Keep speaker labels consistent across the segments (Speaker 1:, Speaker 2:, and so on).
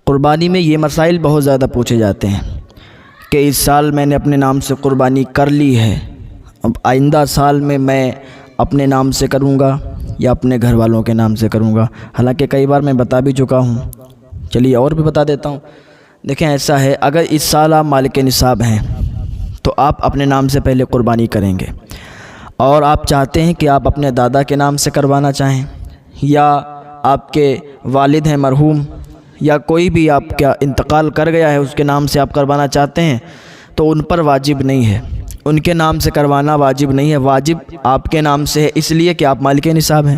Speaker 1: قربانی میں یہ مسائل بہت زیادہ پوچھے جاتے ہیں کہ اس سال میں نے اپنے نام سے قربانی کر لی ہے، اب آئندہ سال میں اپنے نام سے کروں گا یا اپنے گھر والوں کے نام سے کروں گا۔ حالانکہ کئی بار میں بتا بھی چکا ہوں، چلیے اور بھی بتا دیتا ہوں۔ دیکھیں ایسا ہے، اگر اس سال آپ مالک نصاب ہیں تو آپ اپنے نام سے پہلے قربانی کریں گے، اور آپ چاہتے ہیں کہ آپ اپنے دادا کے نام سے کروانا چاہیں، یا آپ کے والد ہیں مرحوم، یا کوئی بھی آپ کا انتقال کر گیا ہے اس کے نام سے آپ کروانا چاہتے ہیں، تو ان پر واجب نہیں ہے، ان کے نام سے کروانا واجب نہیں ہے، واجب آپ کے نام سے ہے، اس لیے کہ آپ مالک نصاب ہیں۔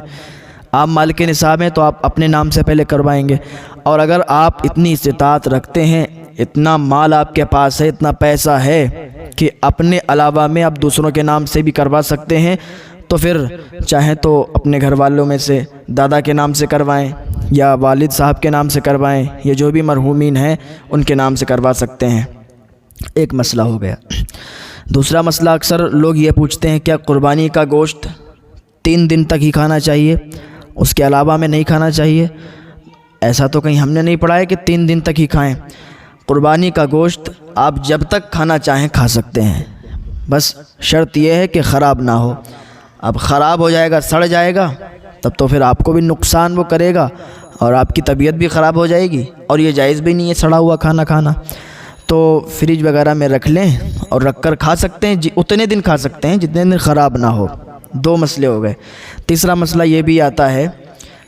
Speaker 1: آپ مالک نصاب ہیں تو آپ اپنے نام سے پہلے کروائیں گے، اور اگر آپ اتنی استطاعت رکھتے ہیں، اتنا مال آپ کے پاس ہے، اتنا پیسہ ہے کہ اپنے علاوہ میں آپ دوسروں کے نام سے بھی کروا سکتے ہیں، تو پھر چاہیں تو اپنے گھر والوں میں سے دادا کے نام سے کروائیں، یا والد صاحب کے نام سے کروائیں، یا جو بھی مرحومین ہیں ان کے نام سے کروا سکتے ہیں۔ ایک مسئلہ ہو گیا۔ دوسرا مسئلہ، اکثر لوگ یہ پوچھتے ہیں کیا قربانی کا گوشت 3 دن تک ہی کھانا چاہیے، اس کے علاوہ میں نہیں کھانا چاہیے؟ ایسا تو کہیں ہم نے نہیں پڑھا ہے کہ 3 دن تک ہی کھائیں۔ قربانی کا گوشت آپ جب تک کھانا چاہیں کھا سکتے ہیں، بس شرط یہ ہے کہ خراب نہ ہو۔ اب خراب ہو جائے گا، سڑ جائے گا، تب تو پھر آپ کو بھی نقصان وہ کرے گا اور آپ کی طبیعت بھی خراب ہو جائے گی، اور یہ جائز بھی نہیں ہے سڑا ہوا کھانا کھانا۔ تو فریج وغیرہ میں رکھ لیں اور رکھ کر کھا سکتے ہیں، اتنے دن کھا سکتے ہیں جتنے دن خراب نہ ہو۔ 2 مسئلے ہو گئے۔ تیسرا مسئلہ یہ بھی آتا ہے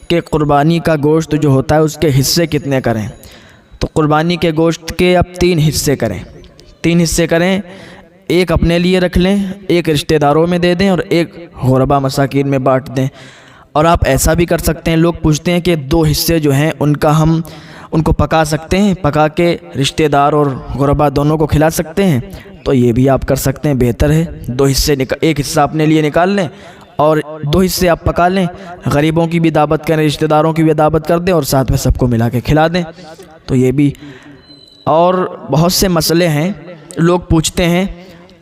Speaker 1: کہ قربانی کا گوشت جو ہوتا ہے اس کے حصے کتنے کریں؟ تو قربانی کے گوشت کے اب 3 حصے کریں، 3 حصے کریں، ایک اپنے لیے رکھ لیں، ایک رشتہ داروں میں دے دیں، اور ایک غربا مساکین میں بانٹ دیں۔ اور آپ ایسا بھی کر سکتے ہیں، لوگ پوچھتے ہیں کہ 2 حصے جو ہیں ہم ان کو پکا سکتے ہیں، پکا کے رشتہ دار اور غربا دونوں کو کھلا سکتے ہیں، تو یہ بھی آپ کر سکتے ہیں، بہتر ہے۔ 2 حصے ایک حصہ اپنے لیے نکال لیں اور 2 حصے آپ پکا لیں، غریبوں کی بھی دعوت کریں، رشتہ داروں کی بھی دعوت کر دیں، اور ساتھ میں سب کو ملا کے کھلا دیں، تو یہ بھی۔ اور بہت سے مسئلے ہیں لوگ پوچھتے ہیں،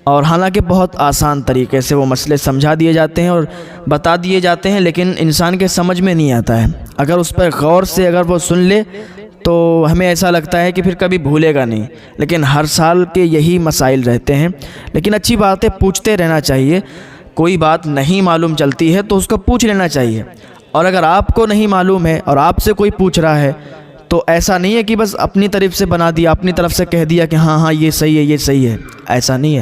Speaker 1: اور حالانکہ بہت آسان طریقے سے وہ مسئلے سمجھا دیے جاتے ہیں اور بتا دیے جاتے ہیں، لیکن انسان کے سمجھ میں نہیں آتا ہے۔ اگر اس پر غور سے اگر وہ سن لے تو ہمیں ایسا لگتا ہے کہ پھر کبھی بھولے گا نہیں، لیکن ہر سال کے یہی مسائل رہتے ہیں۔ لیکن اچھی بات ہے، پوچھتے رہنا چاہیے، کوئی بات نہیں معلوم چلتی ہے تو اس کو پوچھ لینا چاہیے، اور اگر آپ کو نہیں معلوم ہے اور آپ سے کوئی پوچھ رہا ہے تو ایسا نہیں ہے کہ بس اپنی طرف سے بنا دیا، اپنی طرف سے کہہ دیا کہ ہاں یہ صحیح ہے، یہ صحیح ہے، ایسا نہیں ہے۔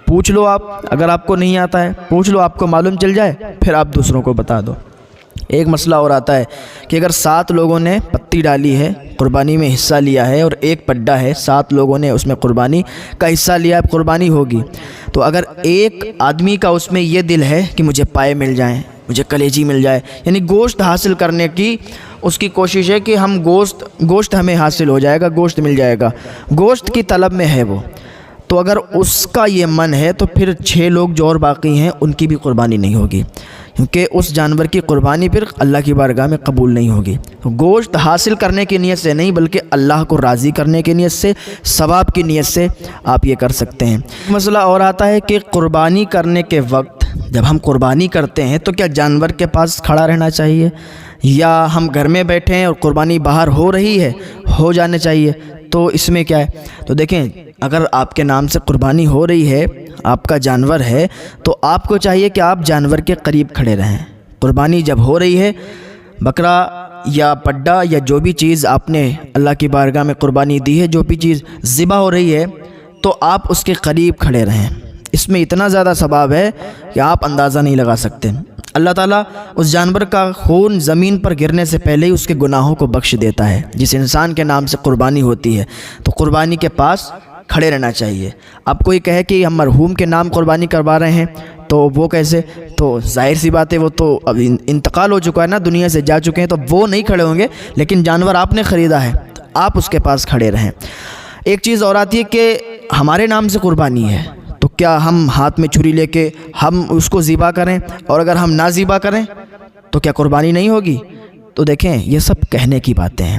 Speaker 1: پوچھ لو، آپ اگر آپ کو نہیں آتا ہے پوچھ لو، آپ کو معلوم چل جائے پھر آپ دوسروں کو بتا دو۔ ایک مسئلہ اور آتا ہے کہ اگر 7 لوگوں نے پتی ڈالی ہے، قربانی میں حصہ لیا ہے، اور ایک پڈا ہے، 7 لوگوں نے اس میں قربانی کا حصہ لیا ہے، قربانی ہوگی، تو اگر ایک آدمی کا اس میں یہ دل ہے کہ مجھے پائے مل جائیں، مجھے کلیجی مل جائے، یعنی گوشت حاصل کرنے کی اس کی کوشش ہے کہ ہم گوشت ہمیں حاصل ہو جائے گا، گوشت مل جائے گا، گوشت کی طلب میں ہے وہ، تو اگر اس کا یہ من ہے تو پھر 6 لوگ جو اور باقی ہیں ان کی بھی قربانی نہیں ہوگی، کیونکہ اس جانور کی قربانی پھر اللہ کی بارگاہ میں قبول نہیں ہوگی۔ تو گوشت حاصل کرنے کی نیت سے نہیں، بلکہ اللہ کو راضی کرنے کی نیت سے، ثواب کی نیت سے آپ یہ کر سکتے ہیں۔ مسئلہ اور آتا ہے کہ قربانی کرنے کے وقت جب ہم قربانی کرتے ہیں تو کیا جانور کے پاس کھڑا رہنا چاہیے، یا ہم گھر میں بیٹھے ہیں اور قربانی باہر ہو رہی ہے، ہو جانے چاہیے؟ تو اس میں کیا ہے؟ تو دیکھیں، اگر آپ کے نام سے قربانی ہو رہی ہے، آپ کا جانور ہے، تو آپ کو چاہیے کہ آپ جانور کے قریب کھڑے رہیں۔ قربانی جب ہو رہی ہے، بکرا یا پڈا یا جو بھی چیز آپ نے اللہ کی بارگاہ میں قربانی دی ہے، جو بھی چیز ذبح ہو رہی ہے، تو آپ اس کے قریب کھڑے رہیں۔ اس میں اتنا زیادہ ثواب ہے کہ آپ اندازہ نہیں لگا سکتے۔ اللہ تعالیٰ اس جانور کا خون زمین پر گرنے سے پہلے ہی اس کے گناہوں کو بخش دیتا ہے۔ جس انسان کے نام سے قربانی ہوتی ہے تو قربانی کے پاس کھڑے رہنا چاہیے۔ اب کوئی کہے کہ ہم مرحوم کے نام قربانی کروا رہے ہیں تو وہ کیسے؟ تو ظاہر سی بات ہے، وہ تو اب انتقال ہو چکا ہے نا، دنیا سے جا چکے ہیں، تو وہ نہیں کھڑے ہوں گے، لیکن جانور آپ نے خریدا ہے تو آپ اس کے پاس کھڑے رہیں۔ ایک چیز اور آتی ہے کہ ہمارے نام سے قربانی ہے، تو کیا ہم ہاتھ میں چھری لے کے ہم اس کو ذبح کریں، اور اگر ہم نہ ذبح کریں تو کیا قربانی نہیں ہوگی؟ تو دیکھیں، یہ سب کہنے کی باتیں ہیں۔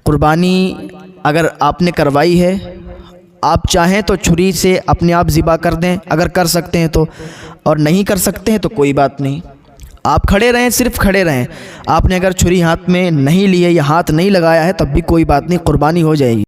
Speaker 1: قربانی اگر آپ نے کروائی ہے، آپ چاہیں تو چھری سے اپنے آپ ذبح کر دیں اگر کر سکتے ہیں تو، اور نہیں کر سکتے ہیں تو کوئی بات نہیں، آپ کھڑے رہیں، صرف کھڑے رہیں. آپ نے اگر چھری ہاتھ میں نہیں لی ہے یا ہاتھ نہیں لگایا ہے تب بھی کوئی بات نہیں، قربانی ہو جائے گی.